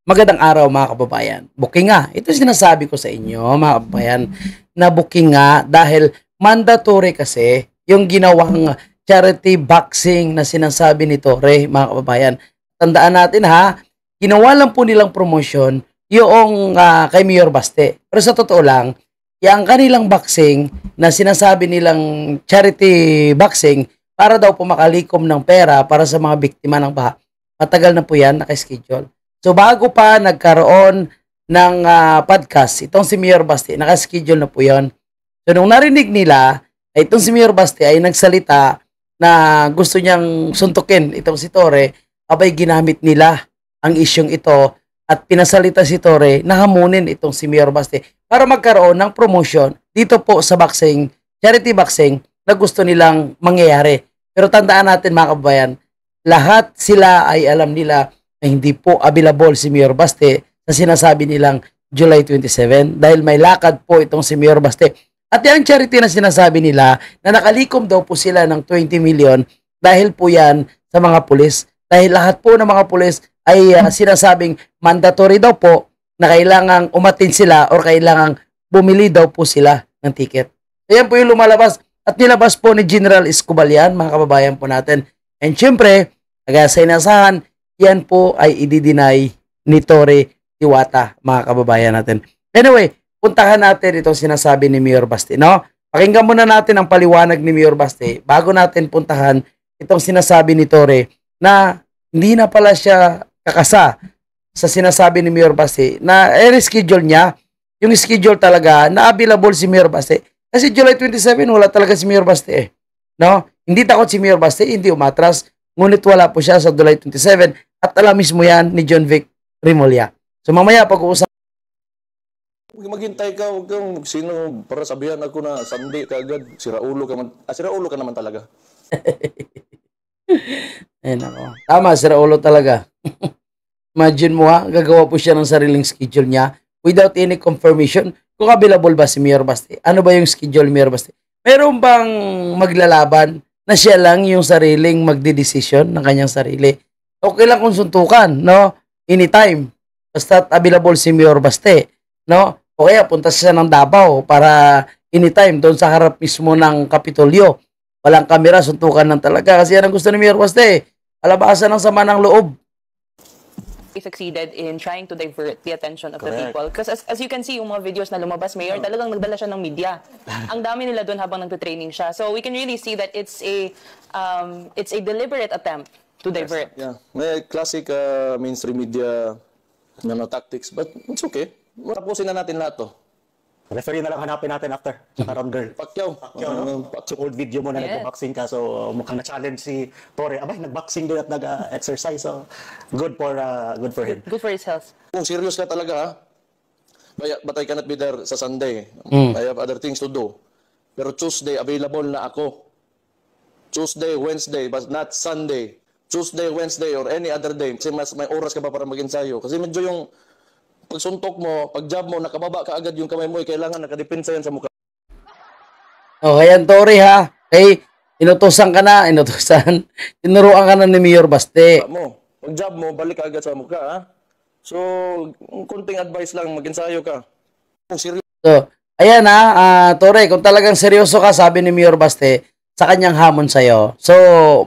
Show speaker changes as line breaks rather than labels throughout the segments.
Magandang araw mga kababayan. Booking nga. Ito sinasabi ko sa inyo mga kababayan na booking nga dahil mandatory kasi yung ginawang charity boxing na sinasabi ni Torre mga kababayan. Tandaan natin ha, ginawa lang po nilang promotion yung kay Mayor Baste. Pero sa totoo lang, yung kanilang boxing na sinasabi nilang charity boxing para daw po makalikom ng pera para sa mga biktima ng baha. Matagal na po yan, naka-schedule. So bago pa nagkaroon ng podcast, itong si Mayor Baste, naka-schedule na po yun. So nung narinig nila, itong si Mayor Baste ay nagsalita na gusto niyang suntukin itong si Torre, abay ginamit nila ang isyong ito at pinasalita si Torre na hamunin itong si Mayor Baste para magkaroon ng promotion dito po sa boxing, charity boxing na gusto nilang mangyayari. Pero tandaan natin mga kababayan, lahat sila ay alam nila na hindi po available si Mayor Baste sa sinasabi nilang July 27 dahil may lakad po itong si Mayor Baste. At yung charity na sinasabi nila na nakalikom daw po sila ng 20 million dahil po yan sa mga pulis. Dahil lahat po ng mga pulis ay sinasabing mandatory daw po na kailangang umatin sila or kailangang bumili daw po sila ng ticket. Ayan po yung lumalabas at nilabas po ni General Escobar yan, mga kababayan po natin. And syempre, kagaya sa inasahan, yan po ay i-deny ni Torre Diwata, mga kababayan natin. Anyway, puntahan natin itong sinasabi ni Mayor Baste, no? Pakinggan muna natin ang paliwanag ni Mayor Baste bago natin puntahan itong sinasabi ni Torre na hindi na pala siya kakasa sa sinasabi ni Mayor Baste na reschedule niya yung schedule talaga na available si Mayor Baste. Kasi July 27, wala talaga si Mayor Baste no? Hindi takot si Mayor Baste, hindi umatras. Ngunit wala po siya sa July 27 at alam mismo yan ni John Vic Remulla. So mamaya pag-uusap.
Maghintay ka, huwag kang sino para sabihan ako na Sunday ka agad. Siraulo ka man. Siraulo ka naman talaga.
Ayun ako. Tama, siraulo talaga. Imagine mo ha, gagawa po siya ng sariling schedule niya without any confirmation kung available ba si Mayor Baste. Ano ba yung schedule ni Mayor Baste? Meron bang maglalaban na siya lang yung sariling magdidesisyon ng kanyang sarili? Okay lang kung suntukan, no? Anytime. Basta available si Mayor Baste, no? O kaya punta siya ng Davao para anytime doon sa harap mismo ng Kapitolyo. Walang kamera, suntukan lang talaga kasi yan ang gusto ni Mayor Baste. Palabasan ng sama ng loob.
Succeeded in trying to divert the attention of
Correct.
the people. Because as you can see, yung mga videos na lumabas, Mayor, talagang nagdala siya ng media. Ang dami nila doon habang nagtutraining siya. So we can really see that it's a deliberate attempt to divert.
Yeah. May classic mainstream media tactics, but it's okay. Tapusin na natin lahat to.
Referee na lang hanapin natin after sa Karon Girl.
Pacquiao.
So old video mo na
Yes.
nag-boxing ka, so mukhang na-challenge si Torre. Abay, nag-boxing din at nag-exercise. So good for him.
Good for his health.
Kung serious ka talaga ha, but I cannot be there sa Sunday. I have other things to do. Pero Tuesday, available na ako. Tuesday, Wednesday, but not Sunday. Tuesday, Wednesday, or any other day. Kasi mas may oras ka pa para mag-ensayo. Kasi medyo yung pagsuntok mo, pag-jab mo, nakababa ka agad yung kamay mo, kailangan nakadepensa yan sa mukha.
O, ayan, Torre ha. Okay, inutusan ka na, tinuruan ka na ni Mayor Baste.
Pag-jab mo, balik ka agad sa mukha, ha? So, kunting advice lang, mag-ensayo ka. Kung serious.
So, ayan ha, Torre, kung talagang seryoso ka, sabi ni Mayor Baste, sa kanyang hamon sa'yo. So,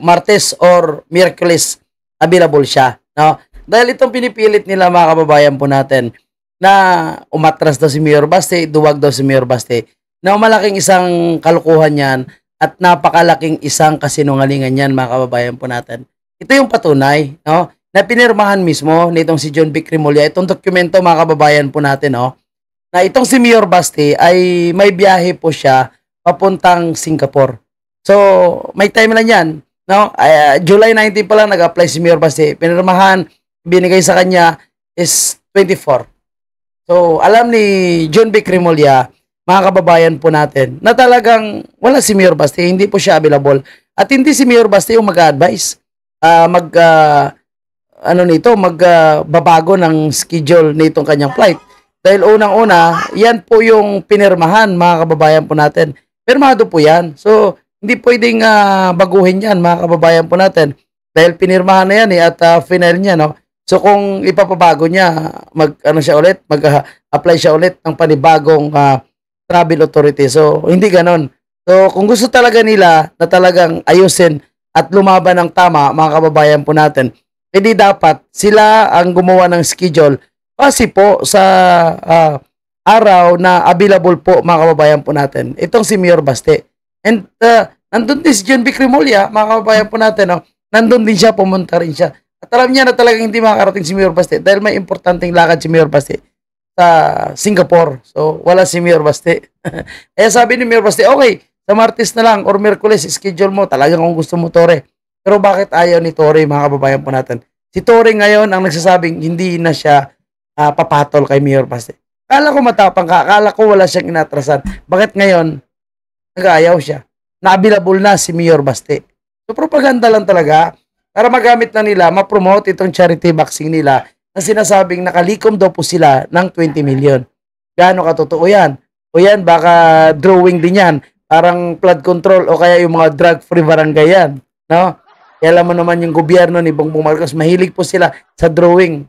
Martes or Miyerkules, available siya, no? Dahil itong pinipilit nila mga kababayan po natin na umatras daw si Mayor Baste, duwag daw si Mayor Baste, na malaking isang kalukuhan yan at napakalaking isang kasinungalingan yan mga kababayan po natin. Ito yung patunay, no? Na pinirmahan mismo nitong si John Vic Remulla, itong dokumento mga kababayan po natin, no? Na itong si Mayor Baste ay may biyahe po siya papuntang Singapore. So, may timeline yan, no? July 19 pa lang nag-apply si Mayor Baste. Pinirmahan, binigay sa kanya is 24. So, alam ni John Vic Remulla, mga kababayan po natin, na talagang wala si Mayor Baste, hindi po siya available. At hindi si Mayor Baste yung mag-advise, magbabago ng schedule nitong kanyang flight. Dahil unang-una, yan po yung pinirmahan, mga kababayan po natin. Pirmado po yan. So, hindi pwedeng baguhin yan, mga kababayan po natin. Dahil pinirmahan na yan at final niya, no? So kung ipapabago niya, mag-ano siya ulit, mag-apply siya ulit ng panibagong travel authority. So hindi ganon. So kung gusto talaga nila na talagang ayusin at lumaban ng tama, mga kababayan po natin, hindi dapat sila ang gumawa ng schedule kasi po sa araw na available po, mga kababayan po natin. Itong si Mayor Baste. And nandun din si John Vic Remulla, mga kababayan po natin. No? Nandun din siya, pumunta rin siya. At alam niya na talagang hindi makakarating si Mayor Baste dahil may importanteng lakad si Mayor Baste sa Singapore. So, wala si Mayor Baste. Kaya sabi ni Mayor Baste, okay, sa Martes na lang or Miyerkules, schedule mo talagang kung gusto mo, Tore. Pero bakit ayaw ni Tore, mga kababayan po natin? Si Tore ngayon ang nagsasabing hindi na siya papatol kay Mayor Baste. Akala ko matapang ka, akala ko wala siyang inatrasan. Bakit ngayon, nag-aayaw siya? Na-available na si Mayor Baste. So, propaganda lang talaga para magamit na nila, ma-promote itong charity boxing nila na sinasabing nakalikom daw po sila ng 20 million. Gaano katotoo yan? O yan, baka drawing din yan. Parang flood control o kaya yung mga drug-free barangay yan. No? Kaya alam mo naman yung gobyerno ni Bongbong Marcos, mahilig po sila sa drawing.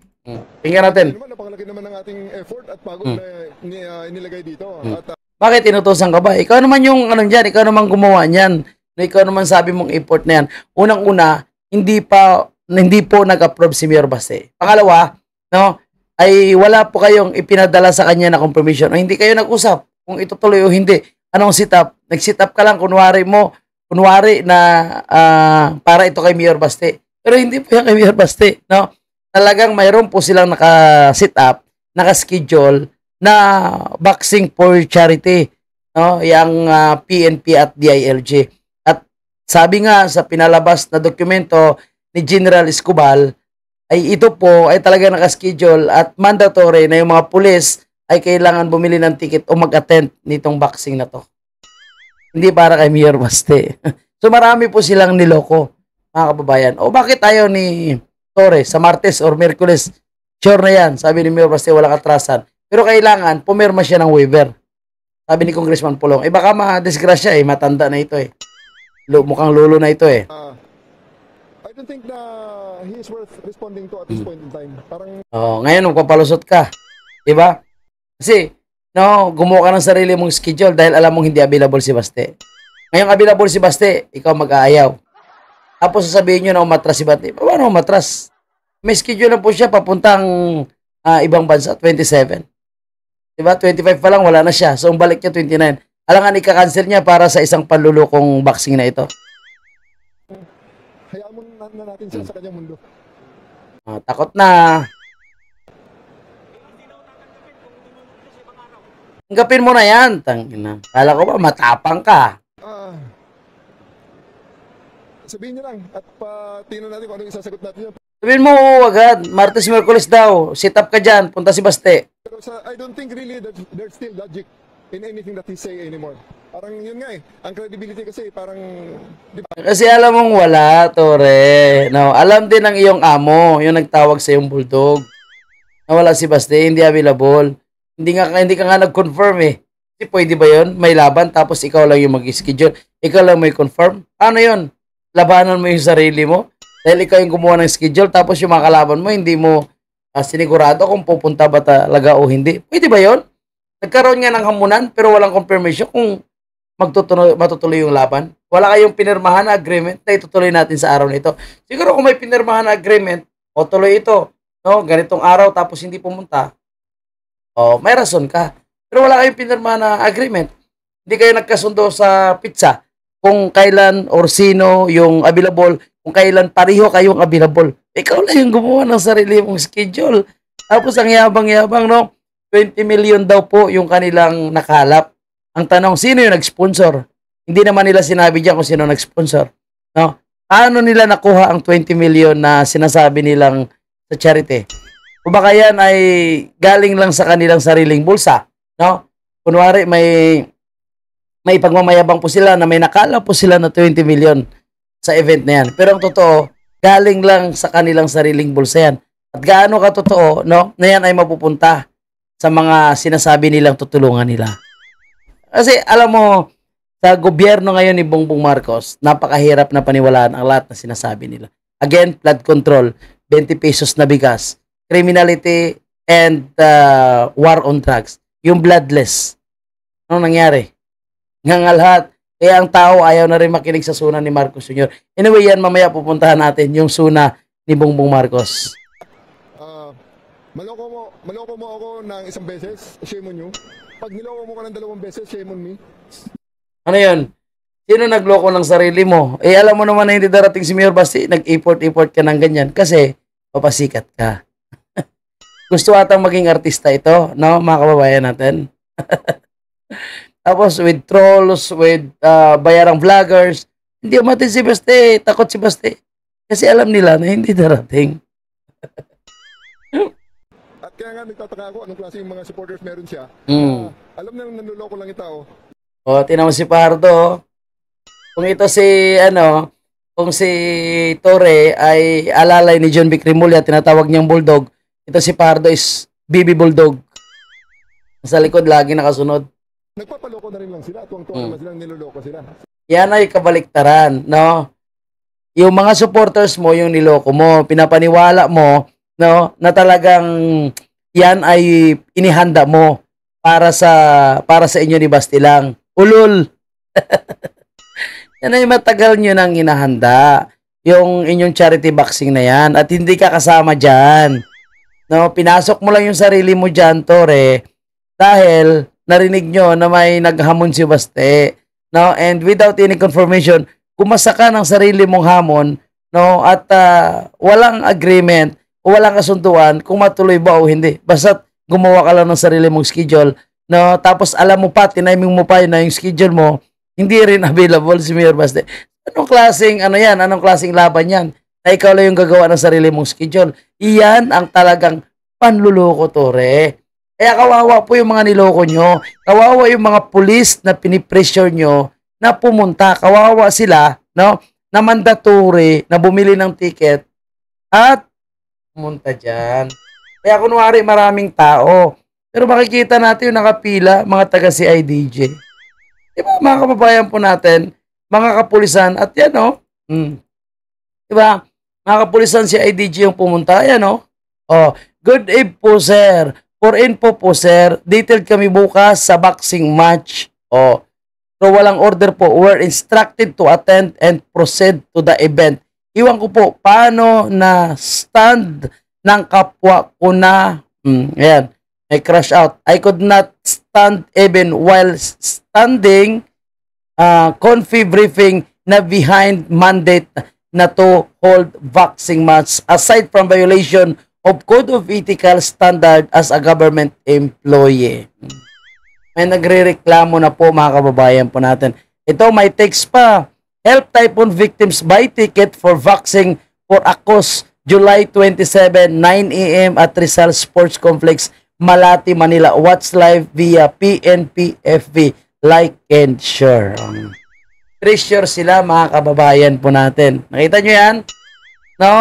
Tingnan natin.
Napakalaki naman ng ating effort at pagod na inilagay dito. At,
Bakit inutusan ka ba? Ikaw naman yung ano dyan, ikaw naman gumawa niyan. Ikaw naman sabi mong effort na yan. Unang-una, hindi po nag-approve si Mayor Baste. Pangalawa, no, ay wala po kayong ipinadala sa kanya na confirmation o hindi kayo nag-usap kung itutuloy o hindi. Anong sit up? Nag-sit up ka lang, kunwari na para ito kay Mayor Baste. Pero hindi po yan kay Mayor Baste, no? Talagang mayroon po silang naka-sit up, naka-schedule na boxing for charity, no? Yang PNP at DILG. At sabi nga sa pinalabas na dokumento ni General Escobar, ay ito po ay talaga naka-schedule at mandatory na yung mga pulis ay kailangan bumili ng ticket o mag-attend nitong boxing na to. Hindi para kay Mayor Baste. So marami po silang niloko, mga kababayan. O bakit ayaw ni Tore sa Martes or Miyerkules? Sure na yan. Sabi ni Mayor Baste, walang atrasan. Pero kailangan, pumirma siya ng waiver. Sabi ni Congressman Pulong, baka ma-disgrasya matanda na ito mukhang lolo na ito
I don't think na he is worth responding to at this point in time. Parang
ngayon magpapalusot ka. Diba? Kasi, no, gumawa ka ng sarili mong schedule dahil alam mong hindi available si Baste. Ngayong available si Baste, ikaw mag-aayaw. Tapos sasabihin nyo na umatras si Baste. Paano umatras? May schedule na po siya papuntang ibang bansa, 27. Diba? 25 pa lang, wala na siya. So, ang balik niya, 29. Alangan ika-cancel niya para sa isang panlulukong boxing na ito.
hayaan mo na natin siya sa kanyang mundo.
Takot na. Tanggapin mo na yan. Tangina. Kala ko ba matapang ka?
Sabihin niyo lang at tingnan natin kung anong isasagot natin yun.
Sabihin mo agad, Martes, Miyerkules daw. Sit up ka dyan, punta si Baste.
Pero I don't think really that there's still logic in anything that he say anymore. Parang yun nga ang credibility kasi parang, di ba?
Kasi alam mong wala, Tore. No, alam din ng iyong amo, yung nagtawag sa iyong bulldog. Na wala si Baste, hindi available. Hindi ka nga nag-confirm Kasi pwede ba yun? May laban, tapos ikaw lang yung mag-schedule. Ikaw lang may confirm. Ano yun? Labanan mo yung sarili mo? Dahil ikaw yung gumawa ng schedule, tapos yung mga kalaban mo, hindi mo sinigurado kung pupunta ba talaga o hindi. Pwede ba yun? Nagkaroon nga ng hamunan, pero walang confirmation kung matutuloy yung laban. Wala kayong pinirmahan na agreement na itutuloy natin sa araw nito. Siguro kung may pinirmahan na agreement, o tuloy ito, no, ganitong araw, tapos hindi pumunta, may rason ka. Pero wala kayong pinirmahan na agreement. Hindi kayo nagkasundo sa pizza kung kailan or sino yung available, kung kailan pareho kayong available. Ikaw lang yung gumawa ng sarili mong schedule. Tapos ang yabang-yabang, no? 20 million daw po yung kanilang nakalap. Ang tanong, sino yung nag-sponsor? Hindi naman nila sinabi dyan kung sino nag-sponsor. No? Paano nila nakuha ang 20 million na sinasabi nilang sa charity? O baka yan ay galing lang sa kanilang sariling bulsa. No? Kunwari may pagmamayabang po sila na may nakala po sila na 20 million sa event na yan. Pero ang totoo, galing lang sa kanilang sariling bulsa yan. At gaano katotoo, no, na yan ay mapupunta sa mga sinasabi nilang tutulungan nila. Kasi alam mo, sa gobyerno ngayon ni Bongbong Marcos, napakahirap na paniwalaan ang lahat na sinasabi nila. Again, flood control. 20 pesos na bigas. Criminality and war on drugs. Yung bloodless. Anong nangyari? Lahat. Kaya ang tao ayaw na rin makinig sa suna ni Marcos Jr. Anyway, yan mamaya pupuntahan natin yung suna ni Bongbong Marcos.
Maloko mo ako ng isang beses, shame on you. Pag niloko mo ka ng 2 beses, shame on me.
Ano yun? Sino nagloko ng sarili mo? Eh, alam mo naman na hindi darating si Mayor Basti, nag-import ka ng ganyan kasi papasikat ka. Gusto atang maging artista ito, no? Mga kababayan natin. Tapos with trolls, with bayarang vloggers, hindi umatin si Basti, takot si Basti. Kasi alam nila na hindi darating.
At kaya nga nagtataka ako anong klase yung mga supporters meron siya. Alam na nanloloko lang yung tao.
O, tingnan mo si Pardo. Kung ito si, kung si Torre ay alalay ni John Vic Rimulya, tinatawag niyang Bulldog, ito si Pardo is Bibi Bulldog. Sa likod, lagi nakasunod.
Nagpapaloko na rin lang sila. Tuwang-tuwang naman silang niloloko sila.
Yan ay kabaliktaran, no? Yung mga supporters mo, yung niloko mo, pinapaniwala mo, no, na talagang yan ay inihanda mo para sa inyo ni Basti lang. Ulol. Yan ay matagal nyo nang inahanda. Yung inyong charity boxing na yan. At hindi ka kasama dyan. No, pinasok mo lang yung sarili mo dyan, Tore. Dahil narinig nyo na may naghamon si Basti. No? And without any confirmation, kumasa ka ng sarili mong hamon, no? At walang agreement o walang kasunduan kung matuloy ba o hindi. Basta gumawa ka lang ng sarili mong schedule, no? Tapos alam mo pa, tiniming mo pa na yung schedule mo, hindi rin available si Mayor Basti. Anong klaseng yan? Anong klaseng laban yan? Na ikaw lang yung gagawa ng sarili mong schedule. Iyan ang talagang panluloko, Tore. Kaya kawawa po yung mga niloko nyo. Kawawa yung mga pulis na pinipressure nyo na pumunta. Kawawa sila, no? Na mandatory, na bumili ng ticket at pumunta dyan. Kaya kunwari maraming tao. Pero makikita natin yung nakapila, mga taga CIDJ. Diba, mga kababayan po natin, mga kapulisan, at yan, no? Diba, mga kapulisan CIDJ yung pumunta, yan, no? Oh, good eve po, sir. For info po, sir, detailed kami bukas sa boxing match. Oh, so walang order po. We're instructed to attend and proceed to the event. Iwan ko po, paano na stand ng kapwa ko na, ayan, may crash out. I could not stand even while standing confi briefing na behind mandate na to hold boxing match aside from violation of Code of Ethical Standard as a government employee. May nagre-reklamo na po, mga kababayan po natin. Ito, may text pa. Help Typhoon victims buy ticket for boxing for Akos, July 27, 9 a.m. at Rizal Sports Complex, Malati, Manila. Watch live via PNP-FB. Like and share. Treasure sila, mga kababayan po natin. Nakita nyo yan? No?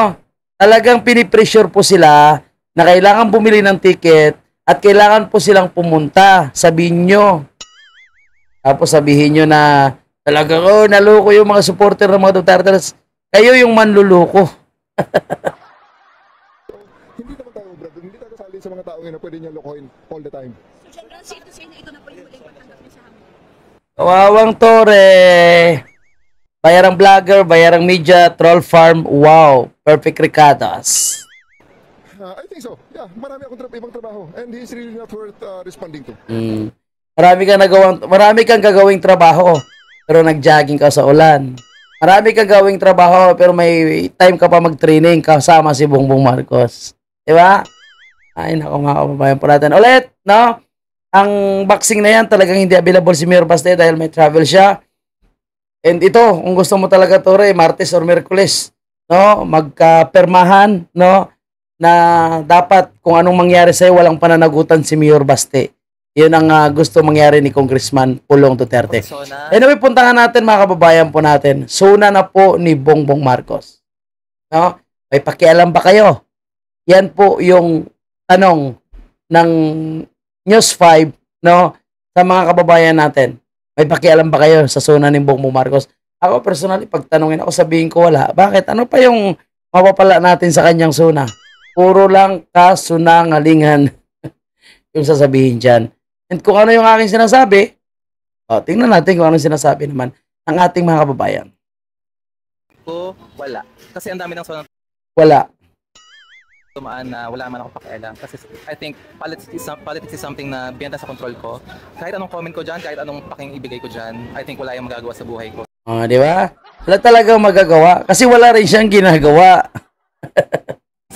Talagang pinipressure po sila na kailangan bumili ng ticket at kailangan po silang pumunta. Sabihin nyo. Tapos sabihin nyo na talagang, naloko yung mga supporter ng mga Duterte. Kayo yung manluloko.
Hindi naman tayo, brother. Hindi tayo kasali sa mga tao na pwede niya lokohin all the time.
Kawawang Tore. Bayarang vlogger, bayarang media, troll farm, wow, perfect Ricadas.
I think so. Yeah, marami akong ibang trabaho and he's really not worth responding to.
Marami kang gagawing trabaho, pero nag-jogging ka sa ulan. Marami kang gawing trabaho, pero may time ka pa mag-training kasama si Bongbong Marcos. Diba? Ay, naku, mga kababayan po natin. Ulit, no? Ang boxing na yan, talagang hindi available si Mayor Basti dahil may travel siya. And ito, kung gusto mo talaga, Tore, Martes or Miyerkules, no, magkapermahan, no, na dapat kung anong mangyari sa'yo, walang pananagutan si Mayor Basti. Yun ang gusto mangyari ni Congressman Pulong Duterte. Anyway, puntahan natin, mga kababayan po natin. Suna na po ni Bongbong Marcos. No? May pakialam ba kayo? Yan po yung tanong ng News 5, no, sa mga kababayan natin. May pakialam ba kayo sa suna ni Bongbong Marcos? Ako personally, pag tanungin ako, sabihin ko wala. Bakit? Ano pa yung mapapala natin sa kanyang suna. Puro lang kasunangalingan yung sasabihin dyan. And kung ano yung aking sinasabi, tingnan natin kung ano sinasabi naman ng ating mga kababayan.
Wala. Kasi ang dami ng sonang
Wala.
tumaan na wala man ako pakialam. Kasi I think politics is something na biyenta sa control ko. Kahit anong comment ko dyan, kahit anong paking ibigay ko dyan, I think wala yung magagawa sa buhay ko.
Di ba? Wala talagang magagawa. Kasi wala rin siyang ginagawa.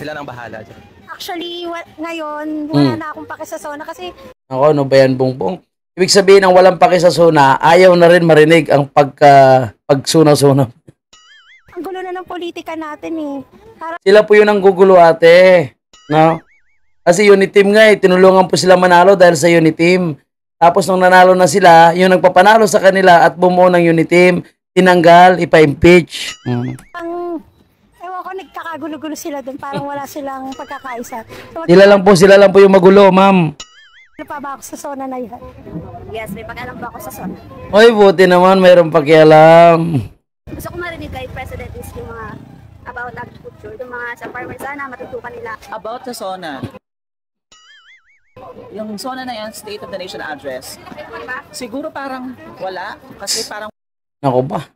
Sila nang bahala dyan.
Actually, ngayon, wala na akong pake sa SONA kasi
Ako, ano ba yan, Bongbong? Ibig sabihin ng walang paki sa suna, ayaw na rin marinig ang pagsuna-suna.
ang gulo na ng politika natin eh.
Sila po yun ang gugulo, ate. No? Kasi Uniteam nga tinulungan po sila manalo dahil sa Uniteam. Tapos nung nanalo na sila, yung nagpapanalo sa kanila at bumuo ng Uniteam, tinanggal, ipa-impeach.
Ewan ko, nagkakagulo-gulo sila dun. Parang wala silang pagkakaisa. So,
Sila lang po yung magulo, ma'am.
ano pa ba ako sa SONA na yan?
Yes, may pag-alam ba ako sa SONA?
Oy, buti naman, mayroong pakialam.
Gusto ko marinig kay President is yung mga about agriculture, yung mga sa farmer sana matutukan nila.
About sa SONA. Yung SONA na yan, State of the Nation Address, siguro parang wala. Kasi parang
Ako ba?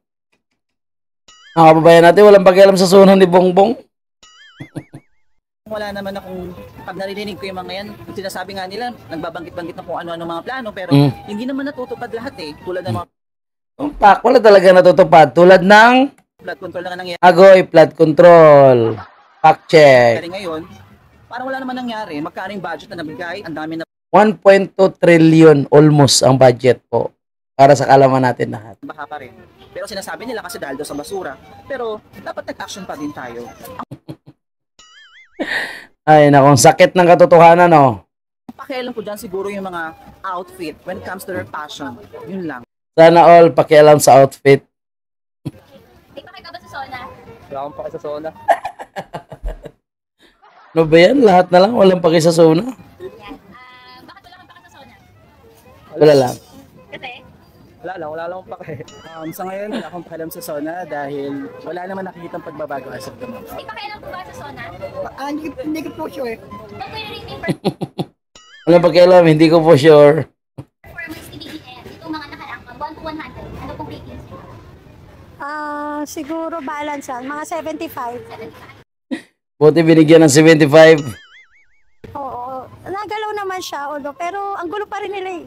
Mga kababayan natin, walang pakialam sa sunan ni Bongbong.
wala naman akong, pag naririnig ko yung mga yan, sinasabi nga nila, nagbabanggit-banggit na kung ano-ano mga plano, pero hindi naman natutupad lahat eh. Tulad ng mga
Wala talaga natutupad. Tulad ng
flood control na nga nangyayari
Agoy, flood control, fact check.
ngayon. Parang wala naman nangyari. Magkano yung budget na nabigay? Ang dami na
1.2 trillion almost ang budget po para sa kalaman natin lahat.
baha pa rin. Pero sinasabi nila kasi dahil doon sa basura. Pero dapat nag-action pa din tayo.
Ay, nakong sakit ng katotohanan, no?
Ang pakialam ko dyan siguro yung mga outfit when it comes to their fashion. Yun lang.
Sana all pakialam sa outfit.
May pakita ba sa SONA?
Wala akong paki sa sona.
Ano ba yan? Lahat na lang, walang paki sa zona.
Yan. Bakit wala kang pakita sa SONA?
Wala lang.
Kasi?
Wala lang akong paki.
Sa ngayon, wala akong pakialam sa SONA dahil wala naman nakikitang pagbabago as of the moment.
May pakailan po ba sa SONA?
Hindi ko po sure.
Kung may rating
Walang pakialam, hindi ko po sure.
performance ni BBM, itong mga nakarang 1 to 100, ano pong rating?
Siguro balance yan. Mga 75.
75.
Buti binigyan ng 75.
Oo. Nagalaw naman siya, pero ang gulo pa rin nila eh.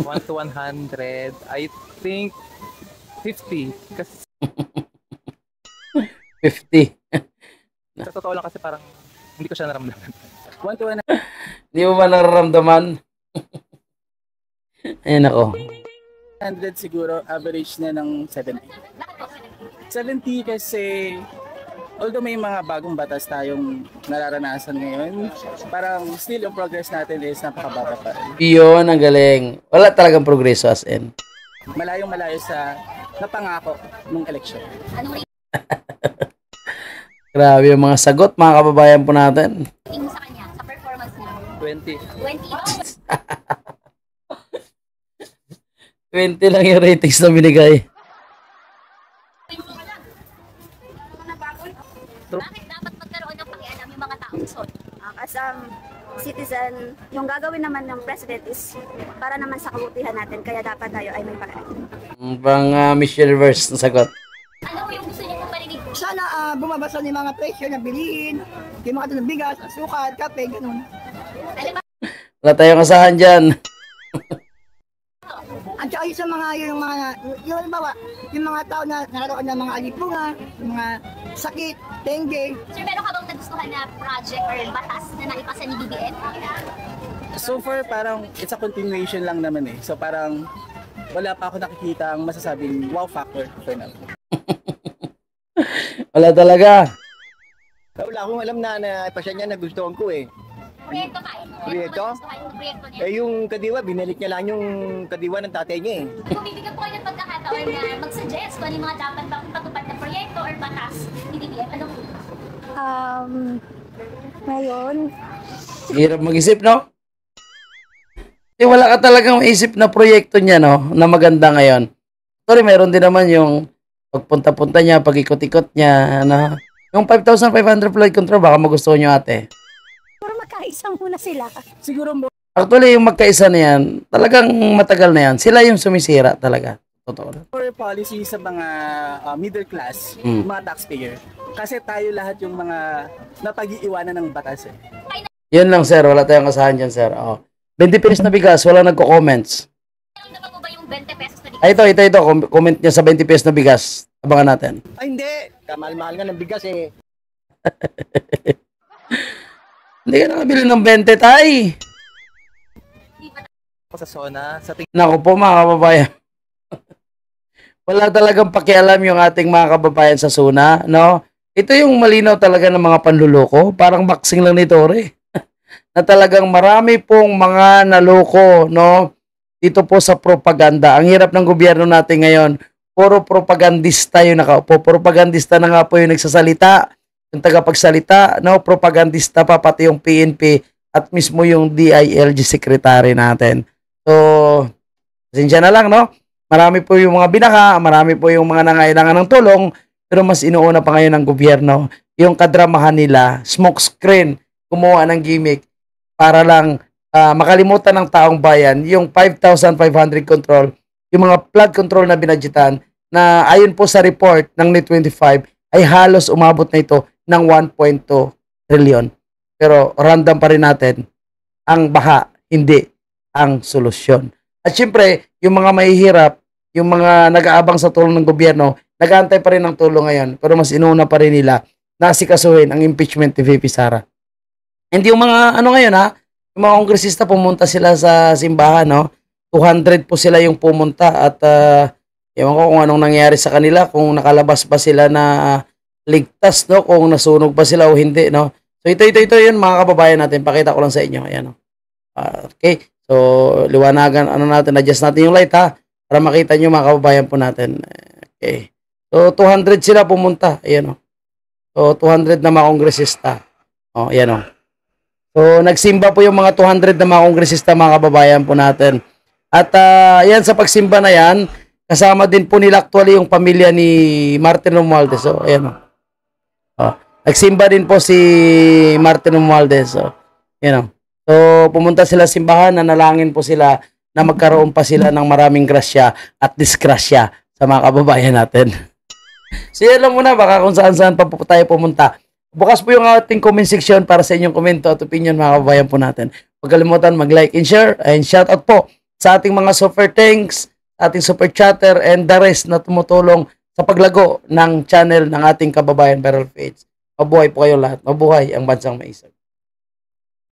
1 to 100, I think 50. Kasi
50.
sa totoo lang kasi parang hindi ko siya naramdaman.
1 to 100
Hindi mo ba nararamdaman? Ayun ako.
siguro, average na ng 70. 70 kasi although may mga bagong batas tayong nararanasan ngayon, parang still yung progress natin is napakababa pa rin.
Yun, ang galing. Wala talagang progreso as in.
Malayong malayo sa napangako ng eleksyon.
Anong
Grabe yung mga sagot, mga kababayan po natin.
rating mo sa kanya, sa performance niya?
20.
20?
20 lang yung ratings na binigay.
Bakit dapat magkaroon ng pakialam yung mga taong SONA? As citizen, yung gagawin naman ng president is para naman sa kabutihan natin, kaya dapat tayo ay may pakialam.
Pang Miss Universe na sagot.
Ano po yung gusto niyo pong marinig?
Sana bumabasa ng mga presyo na bilihin, yung mga ng bigas, asukal, kape, ganun.
Ano ba?
Wala tayong asahan dyan.
At saka yung sa mga, yung halimbawa, yung mga tao na nakaroon ng mga alipunga, yung mga sakit, dengue.
Sir, meron ka bang nagustuhan na project or batas na naipasa ni BBM?
So far, parang it's a continuation lang naman eh. So parang wala pa ako nakikita ang masasabing wow factor for now.
Wala talaga.
Wala akong alam na pasya niya nagustuhan ko eh.
Proyekto pa eh.
Proyekto?
Ano ba nagustuhan yung proyekto niya?
Yung kadiwa, binalik niya lang yung kadiwa ng tatay niya eh.
Kung bibigyan po kayo ng pagkakataon na mag-suggest kung ano yung mga dapat bang patupad na proyekto or batas ni BBM, ano po?
Ngayon,
Hirap mag-isip, no? Wala ka talagang maisip na proyekto niya, no? Na maganda ngayon. Sorry, meron din naman yung pagpunta-punta niya, pag-ikot-ikot niya, ano? Yung 5,500 flood control, baka magustuhan nyo ate.
Pero magkaisang muna sila.
Siguro more
Actually, yung magkaisa na yan, talagang matagal na yan. Sila yung sumisira talaga. Totoo lang.
policy sa mga middle class, mga taxpayer. Kasi tayo lahat yung mga napag-iiwanan ng batas eh.
Yun lang sir, wala tayong kasahan dyan sir. 20 pesos na bigas, wala nagko-comments.
Ano naman mo ba yung 20 pesos na
Ay, ito, comment niya sa 20 pesos na bigas. Abangan natin.
Ay, hindi. Kamahal-mahal nga ng bigas eh.
Hindi ka nakabili ng 20 tay.
Sa SONA, sa
Naku po mga kababayan. Wala talagang pakialam yung ating mga kababayan sa SUNA, no? Ito yung malinaw talaga ng mga panluloko, parang boxing lang ni Tore. Na talagang marami pong mga naloko, no? Dito po sa propaganda. Ang hirap ng gobyerno natin ngayon, puro propagandista yung nakaupo. Propagandista na nga po yung nagsasalita, yung tagapagsalita, no? Propagandista pa pati yung PNP at mismo yung DILG secretary natin. So, pasensya na lang, no? Marami po yung mga binaka, marami po yung mga nangailangan ng tulong, pero mas inuuna pa ngayon ng gobyerno yung kadramahan nila, smoke screen, gumawa ng gimmick para lang makalimutan ng taong bayan yung 5,500 control, yung mga flood control na binadgetan na ayon po sa report ng NET25 ay halos umabot na ito ng 1.2 trillion. Pero random pa rin natin, ang baha, hindi ang solusyon. At syempre, yung mga mahihirap, yung mga nag-aabang sa tulong ng gobyerno, nag-aantay pa rin ng tulong ngayon, pero mas inuna pa rin nila na asikasuhin ang impeachment ni VP Sara. And yung mga, ngayon yung mga kongresista pumunta sila sa simbahan, no? 200 po sila yung pumunta at ewan ko kung anong nangyari sa kanila, kung nakalabas ba sila na ligtas, no? Kung nasunog ba sila o hindi, no? So ito yun mga kababayan natin, pakita ko lang sa inyo, ayan, no? Okay. So, liwanagan, natin, adjust natin yung light para makita nyo mga kababayan po natin. Okay. So, 200 sila pumunta. Ayan o. So, 200 na mga kongresista. Ayan o. So, nagsimba po yung mga 200 na mga kongresista mga kababayan po natin. At yan, sa pagsimba na yan, kasama din po nila actually yung pamilya ni Martin Romualdez. So, ayan o. Nagsimba din po si Martin Romualdez. So, ayan o. So, pumunta sila sa simbahan, nanalangin po sila na magkaroon pa sila ng maraming grasya at disgrasya sa mga kababayan natin. So, yan lang muna, baka kung saan-saan pa po tayo pumunta. Bukas po yung ating comment section para sa inyong komento at opinion mga kababayan po natin. Huwag kalimutan mag-like and share and shout out po sa ating mga super thanks, ating super chatter and the rest na tumutulong sa paglago ng channel ng ating kababayan Viral Page. Mabuhay po kayo lahat. Mabuhay ang bansang maisag.